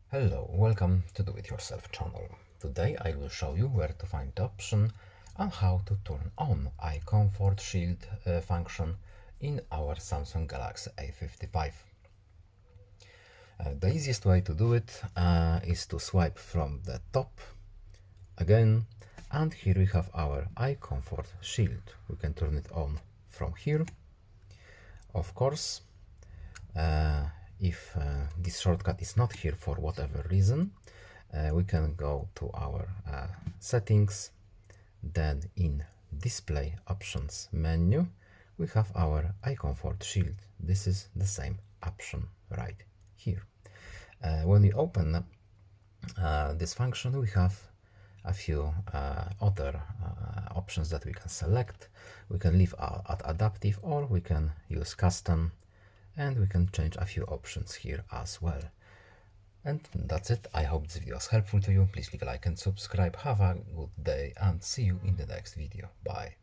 Hello, welcome to Do It Yourself channel. Today I will show you where to find the option and how to turn on Eye Comfort Shield function in our Samsung Galaxy A55. The easiest way to do it is to swipe from the top again, and here we have our Eye Comfort Shield. We can turn it on from here. Of course, if this shortcut is not here for whatever reason, we can go to our settings, then in display options menu we have our Eye Comfort Shield. This is the same option right here. When we open this function, we have a few other options that we can select. We can leave at adaptive, or we can use custom, and we can change a few options here as well. And that's it. I hope this video was helpful to you. Please leave a like and subscribe. Have a good day and see you in the next video. Bye.